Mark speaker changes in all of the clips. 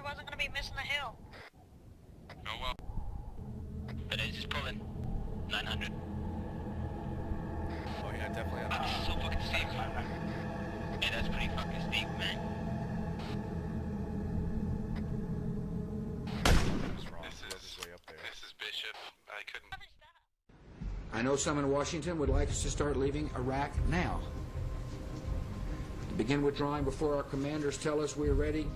Speaker 1: wasn't gonna be missing the hill.
Speaker 2: Oh well. But it's just pulling. 900.
Speaker 3: Oh yeah, definitely.
Speaker 2: This is so fucking steep. Hey, that's pretty fucking steep, man.
Speaker 3: This is Bishop. I couldn't.
Speaker 4: I know some in Washington would like us to start leaving Iraq now. To begin withdrawing before our commanders tell us we're ready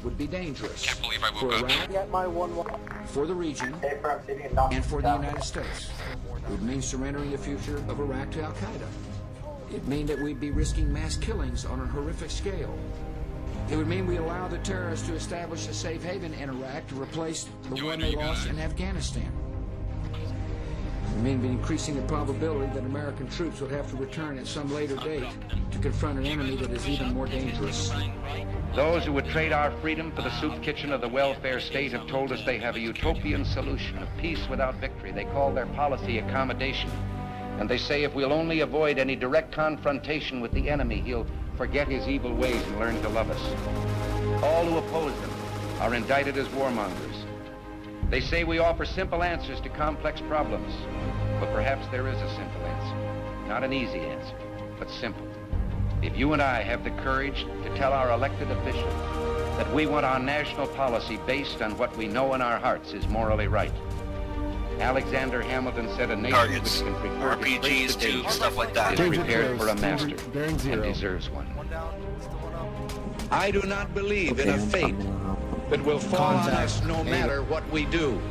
Speaker 4: would be dangerous.
Speaker 3: Can't believe I
Speaker 4: for
Speaker 3: woke up.
Speaker 4: Iraq, for the region, and for the United States. It would mean surrendering the future of Iraq to Al-Qaeda. It'd mean that we'd be risking mass killings on a horrific scale. It would mean we allow the terrorists to establish a safe haven in Iraq to replace the one they lost in Afghanistan. It would mean increasing the probability that American troops would have to return at some later date to confront an enemy that is even more dangerous.
Speaker 5: Those who would trade our freedom for the soup kitchen of the welfare state have told us they have a utopian solution of peace without victory. They call their policy accommodation. And they say if we'll only avoid any direct confrontation with the enemy, he'll forget his evil ways and learn to love us. All who oppose them are indicted as warmongers. They say we offer simple answers to complex problems, but perhaps there is a simple answer. Not an easy answer, but simple. If you and I have the courage to tell our elected officials that we want our national policy based on what we know in our hearts is morally right. Alexander Hamilton said a nation
Speaker 2: Targets,
Speaker 5: which can prefer
Speaker 2: RPGs, too, stuff like that.
Speaker 5: is prepared for a master and deserves one. I do not believe in a fate that will fall on us no matter what we do.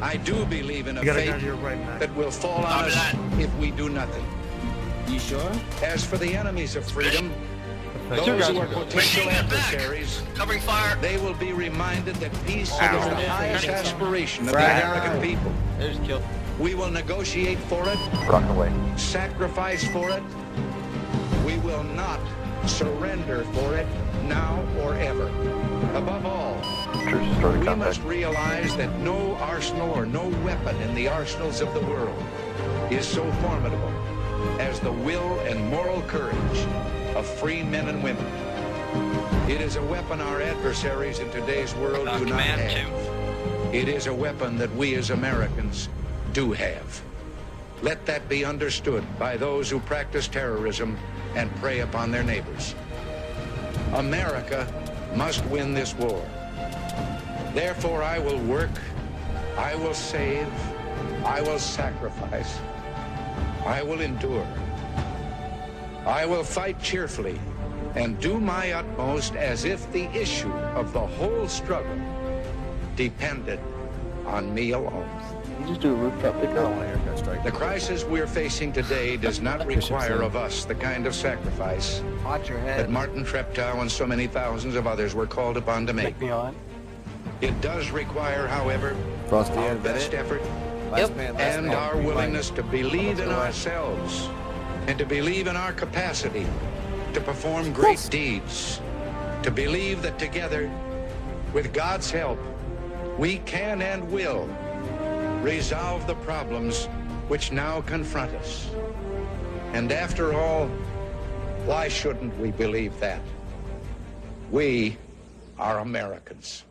Speaker 5: I do believe in a fate that will fall on us if we do nothing.
Speaker 4: You sure?
Speaker 5: As for the enemies of freedom, those who are potential adversaries,
Speaker 2: Covering fire.
Speaker 5: they will be reminded that peace is the highest aspiration of the American people. We will negotiate for it, sacrifice for it. We will not surrender for it now or ever. Above all, we must realize that no arsenal or no weapon in the arsenals of the world is so formidable as the will and moral courage of free men and women. It is a weapon our adversaries in today's world do not have. It is a weapon that we as Americans do have. Let that be understood by those who practice terrorism and prey upon their neighbors. America must win this war. Therefore, I will work, I will save, I will sacrifice, I will endure. I will fight cheerfully and do my utmost as if the issue of the whole struggle depended on me alone.
Speaker 6: You just do a rooftop pickup.
Speaker 5: The crisis we're facing today does not require of us the kind of sacrifice that Martin Treptow and so many thousands of others were called upon to make. It does require, however, our best effort and our willingness to believe in ourselves and to believe in our capacity to perform great deeds, to believe that together, with God's help, we can and will resolve the problems which now confront us. And after all, why shouldn't we believe that? We are Americans.